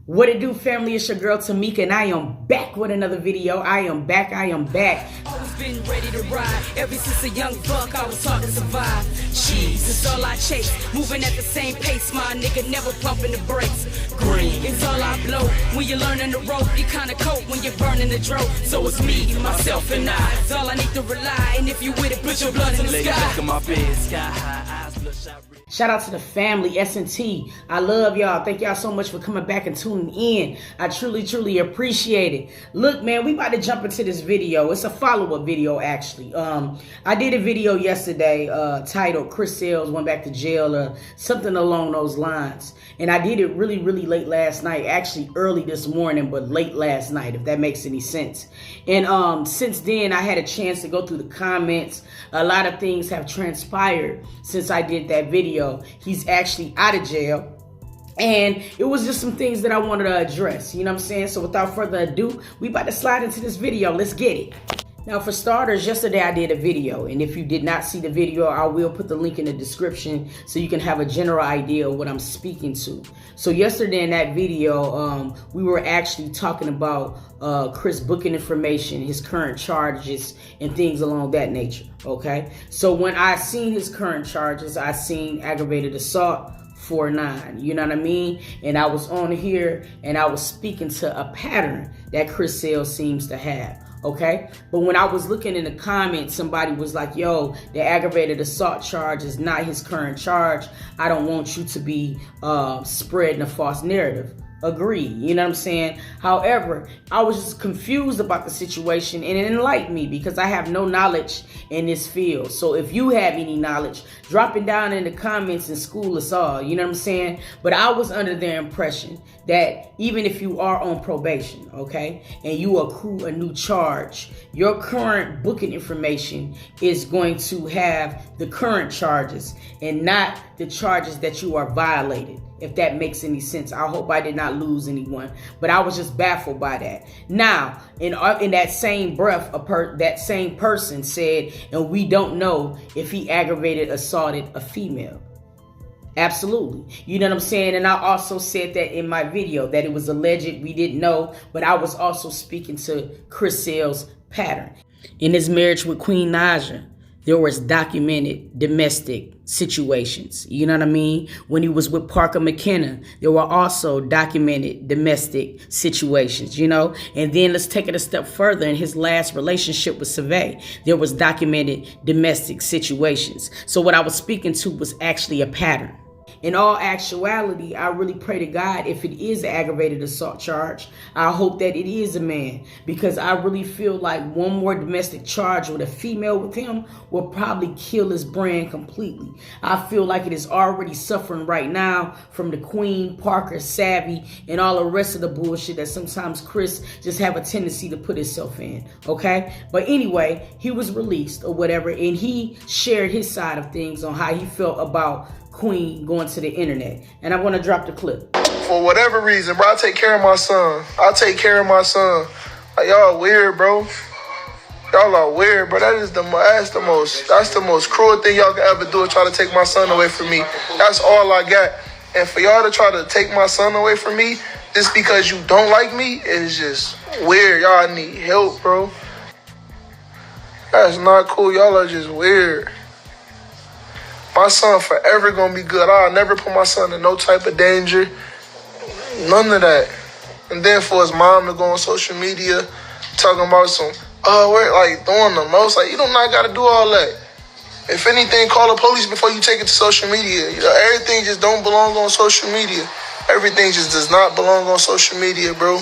What it do, family? It's your girl Tamika, and I am back with another video. I am back. Always been ready to ride. Ever since a young buck, I was taught to survive. Cheese is all I chase. Moving at the same pace, my nigga never pumping the brakes. Green is all I blow. When you're learning the rope, you kinda cope when you're burning the dro. So it's me, myself, and I. It's all I need to rely. And if you with it, put your blood in the sky. Back of my bed, sky high, eyes bloodshot red. Shout out to the family, S&T. I love y'all. Thank y'all so much for coming back and tuning in. I truly appreciate it. Look, man, we about to jump into this video. It's a follow-up video, actually. I did a video yesterday titled Chris Sails Went Back to Jail or something along those lines. And I did it really late last night. Actually, early this morning, but late last night, if that makes any sense. And since then, I had a chance to go through the comments. A lot of things have transpired since I did that video. He's actually out of jail. And it was just some things that I wanted to address. You know what I'm saying? So without further ado, we about to slide into this video. Let's get it. Now, for starters, yesterday I did a video, and if you did not see the video, I will put the link in the description so you can have a general idea of what I'm speaking to. So yesterday in that video, we were actually talking about Chris booking information, his current charges, and things along that nature, okay? So when I seen his current charges, I seen aggravated assault, 4-9, you know what I mean? And I was on here, and I was speaking to a pattern that Chris Sails seems to have. Okay, but when I was looking in the comments, somebody was like, yo, the aggravated assault charge is not his current charge. I don't want you to be spreading a false narrative. Agree, you know what I'm saying? However, I was just confused about the situation, and it enlightened me because I have no knowledge in this field. So if you have any knowledge, drop it down in the comments and school us all, you know what I'm saying? But I was under the impression that even if you are on probation, okay, and you accrue a new charge, your current booking information is going to have the current charges and not the charges that you are violated. If that makes any sense. I hope I did not lose anyone, but I was just baffled by that. Now, in that same breath, that same person said, and we don't know if he aggravated assaulted a female. Absolutely. You know what I'm saying? And I also said that in my video, that it was alleged, we didn't know, but I was also speaking to Chris Sails' pattern. In his marriage with Queen Naija, there was documented domestic situations. You know what I mean? When he was with Parker McKenna, there were also documented domestic situations, you know? And then let's take it a step further. In his last relationship with Survey, there was documented domestic situations. So what I was speaking to was actually a pattern. In all actuality, I really pray to God, if it is an aggravated assault charge, I hope that it is a man, because I really feel like one more domestic charge with a female with him will probably kill his brand completely. I feel like it is already suffering right now from the Queen, Parker, Savvy, and all the rest of the bullshit that sometimes Chris just have a tendency to put himself in, okay? But anyway, he was released or whatever, and he shared his side of things on how he felt about Queen going to the internet. And I'm gonna drop the clip. For whatever reason, bro, I take care of my son. Like, y'all weird, bro. Y'all are weird, bro. That's the most cruel thing y'all can ever do, is try to take my son away from me. That's all I got. And for y'all to try to take my son away from me just because you don't like me is just weird. Y'all need help, bro. That's not cool. Y'all are just weird. My son forever gonna be good. I'll never put my son in no type of danger. None of that. And then for his mom to go on social media talking about we're like doing the most. Like, you do not gotta do all that. If anything, call the police before you take it to social media. You know, everything just don't belong on social media. Everything just does not belong on social media, bro.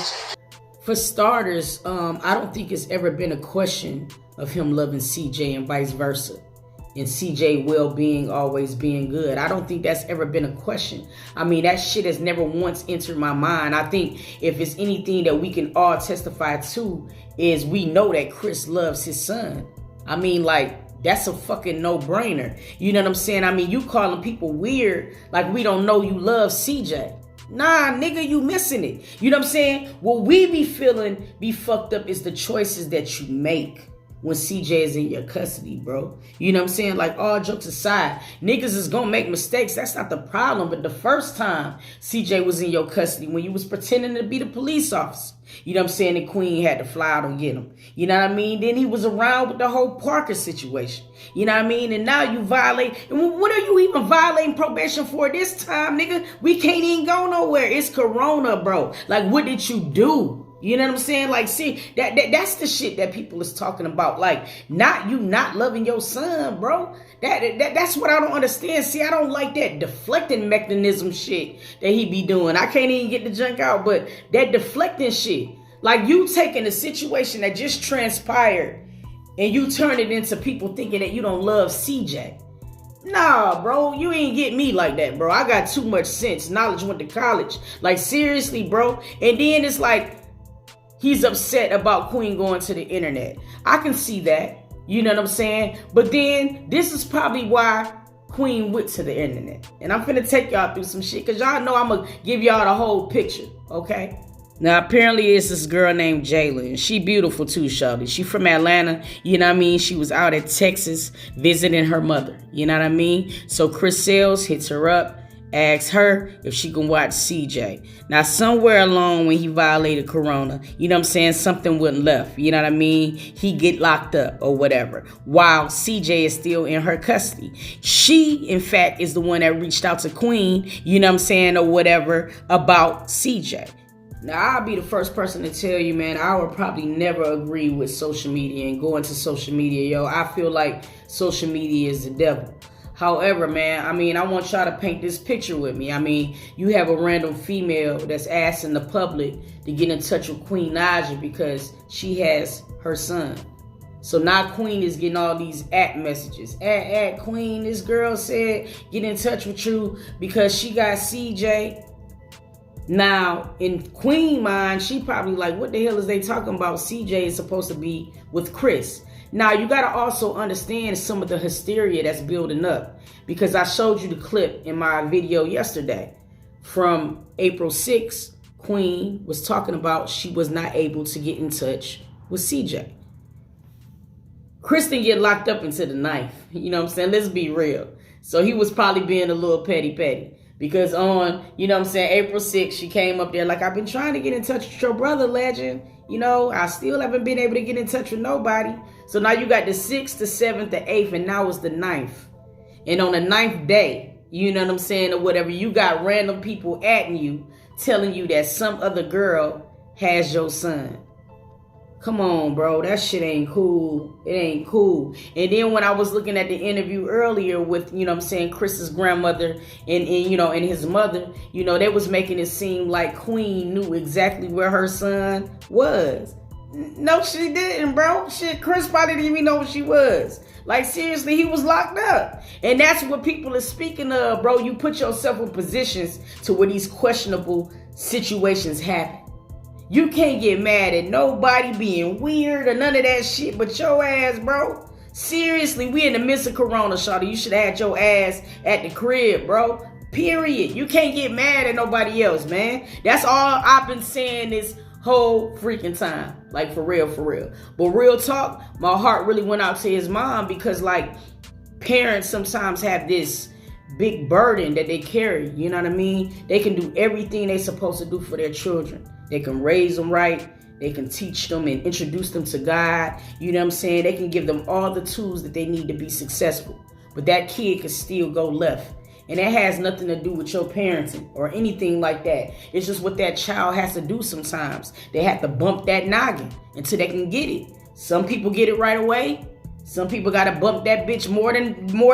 For starters, I don't think it's ever been a question of him loving CJ and vice versa. And CJ well-being always being good. I don't think that's ever been a question. I mean, that shit has never once entered my mind. I think if it's anything that we can all testify to, is we know that Chris loves his son. I mean, like, that's a fucking no-brainer. You know what I'm saying? I mean, you calling people weird like we don't know you love CJ. Nah, nigga, you missing it. You know what I'm saying? What we be feeling be fucked up is the choices that you make. when CJ is in your custody, bro. You know what I'm saying? Like, all jokes aside, niggas is gonna make mistakes. That's not the problem. But the first time CJ was in your custody, when you was pretending to be the police officer, you know what I'm saying, the Queen had to fly out and get him. You know what I mean? Then he was around with the whole Parker situation. You know what I mean? And now you violate. And what are you even violating probation for this time, nigga? We can't even go nowhere. It's Corona, bro. Like, what did you do? You know what I'm saying? Like, see, that's the shit that people is talking about. Like, not loving your son, bro. That's what I don't understand. See, I don't like that deflecting mechanism shit that he be doing. I can't even get the junk out, but that deflecting shit. Like, you taking a situation that just transpired and you turn it into people thinking that you don't love CJ. Nah, bro, you ain't get me like that, bro. I got too much sense. Knowledge went to college. Like, seriously, bro. And then it's like, he's upset about Queen going to the internet. I can see that. You know what I'm saying? But then this is probably why Queen went to the internet. And I'm finna take y'all through some shit because y'all know I'm going to give y'all the whole picture. Okay? Now, apparently it's this girl named Jayla. She beautiful too, shawty. She from Atlanta. You know what I mean? She was out at Texas visiting her mother. You know what I mean? So Chris Sales hits her up. Asks her if she can watch CJ. Now, somewhere along when he violated Corona, you know what I'm saying, something wouldn't left. You know what I mean? He get locked up or whatever, while CJ is still in her custody. She, in fact, is the one that reached out to Queen, you know what I'm saying, or whatever, about CJ. Now, I'll be the first person to tell you, man, I would probably never agree with social media and go into social media, yo. I feel like social media is the devil. However, man, I mean, I want y'all to paint this picture with me. I mean, you have a random female that's asking the public to get in touch with Queen Naija because she has her son. So now Queen is getting all these messages. Queen, this girl said get in touch with you because she got CJ. Now, in Queen mind, she probably like, what the hell is they talking about? CJ is supposed to be with Chris. Now, you got to also understand some of the hysteria that's building up, because I showed you the clip in my video yesterday from April 6th. Queen was talking about she was not able to get in touch with CJ. Chris didn't get locked up into the knife. You know what I'm saying? Let's be real. So he was probably being a little petty. Because on, you know what I'm saying, April 6th, she came up there like, I've been trying to get in touch with your brother, Legend. You know, I still haven't been able to get in touch with nobody. So now you got the 6th, the 7th, the 8th, and now it's the 9th. And on the 9th day, you know what I'm saying, or whatever, you got random people atting you, telling you that some other girl has your son. Come on, bro. That shit ain't cool. It ain't cool. And then when I was looking at the interview earlier with, you know what I'm saying, Chris's grandmother and you know, and his mother, you know, they was making it seem like Queen knew exactly where her son was. No, she didn't, bro. Shit, Chris probably didn't even know where she was. Like, seriously, he was locked up. And that's what people are speaking of, bro. You put yourself in positions to where these questionable situations happen. You can't get mad at nobody being weird or none of that shit but your ass, bro. Seriously, we in the midst of Corona, shawty. You should have had your ass at the crib, bro. Period. You can't get mad at nobody else, man. That's all I've been saying this whole freaking time. Like, for real, for real. But real talk, my heart really went out to his mom because, like, parents sometimes have this big burden that they carry. You know what I mean? They can do everything they're supposed to do for their children. They can raise them right. They can teach them and introduce them to God. You know what I'm saying? They can give them all the tools that they need to be successful. But that kid can still go left. And that has nothing to do with your parenting or anything like that. It's just what that child has to do sometimes. They have to bump that noggin until they can get it. Some people get it right away. Some people got to bump that bitch more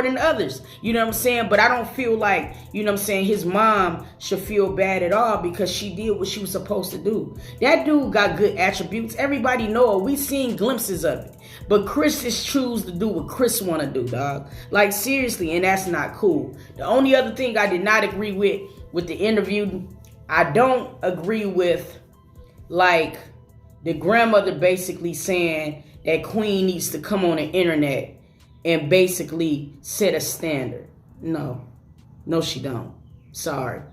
than others. You know what I'm saying? But I don't feel like, you know what I'm saying, his mom should feel bad at all because she did what she was supposed to do. That dude got good attributes. Everybody know it. We seen glimpses of it. But Chris just choose to do what Chris want to do, dog. Like, seriously, and that's not cool. The only other thing I did not agree with the interview, I don't agree with, like, the grandmother basically saying that Queen needs to come on the internet and basically set a standard. No, she don't. Sorry.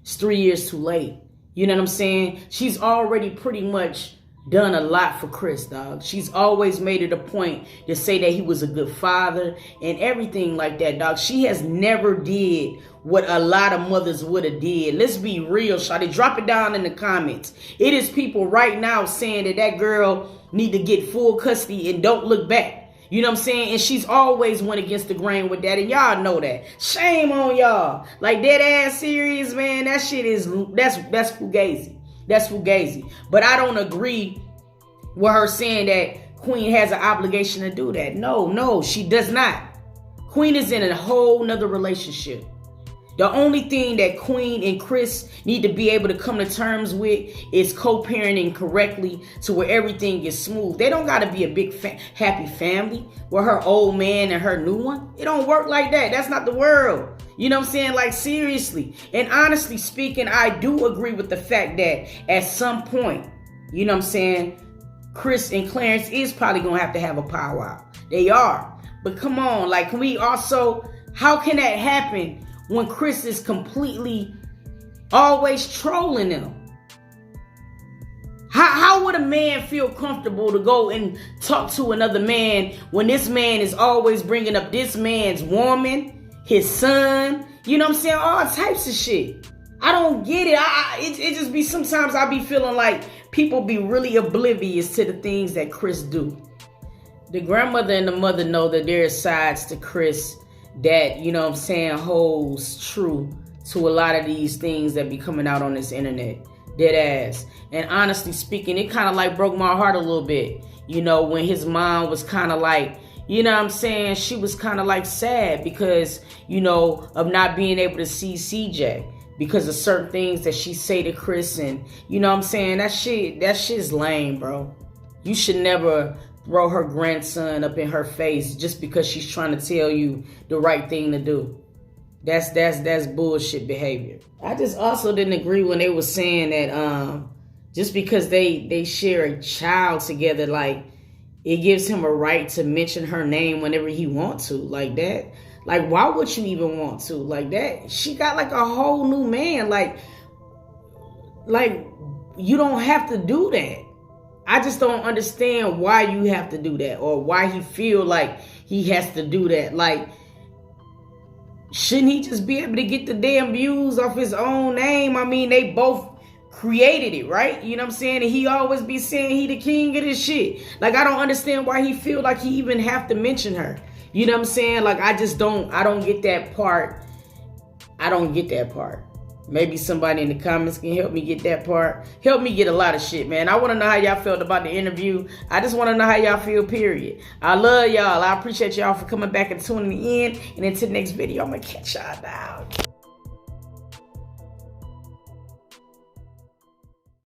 It's 3 years too late. You know what I'm saying? She's already pretty much done a lot for Chris, dog. She's always made it a point to say that he was a good father and everything like that, dog. She has never did what a lot of mothers would have did. Let's be real, shawty. Drop it down in the comments. It is people right now saying that that girl need to get full custody and don't look back. You know what I'm saying? And she's always went against the grain with that, and y'all know that. Shame on y'all. Like, dead ass serious, man. That shit is, that's fugazi. That's fugazi. But I don't agree with her saying that Queen has an obligation to do that. No, she does not. Queen is in a whole nother relationship. The only thing that Queen and Chris need to be able to come to terms with is co-parenting correctly to where everything is smooth. They don't got to be a big happy family with her old man and her new one. It don't work like that. That's not the world. You know what I'm saying? Like, seriously. And honestly speaking, I do agree with the fact that at some point, you know what I'm saying, Chris and Clarence is probably going to have a powwow. They are. But come on, like, can we also, how can that happen when Chris is completely always trolling them? How would a man feel comfortable to go and talk to another man when this man is always bringing up this man's woman, his son, you know what I'm saying? All types of shit. I don't get it. It just be, sometimes I be feeling like people be really oblivious to the things that Chris do. The grandmother and the mother know that there are sides to Chris that, you know what I'm saying, holds true to a lot of these things that be coming out on this internet. Dead ass. And honestly speaking, it kind of like broke my heart a little bit, you know, when his mom was kind of like, you know what I'm saying, she was kind of like sad because, you know, of not being able to see CJ because of certain things that she say to Chris. And, you know what I'm saying, that shit's lame, bro. You should never throw her grandson up in her face just because she's trying to tell you the right thing to do. That's bullshit behavior. I just also didn't agree when they were saying that just because they share a child together, like, it gives him a right to mention her name whenever he wants to, like that. Like, why would you even want to? Like that, she got like a whole new man. Like you don't have to do that. I just don't understand why you have to do that or why he feel like he has to do that. Like, shouldn't he just be able to get the damn views off his own name? I mean, they both created it, right? You know what I'm saying? And he always be saying he the king of this shit. Like, I don't understand why he feel like he even have to mention her. You know what I'm saying? Like, I don't get that part. I don't get that part. Maybe somebody in the comments can help me get that part. Help me get a lot of shit, man. I want to know how y'all felt about the interview. I just want to know how y'all feel, period. I love y'all. I appreciate y'all for coming back and tuning in. And until the next video, I'm going to catch y'all down.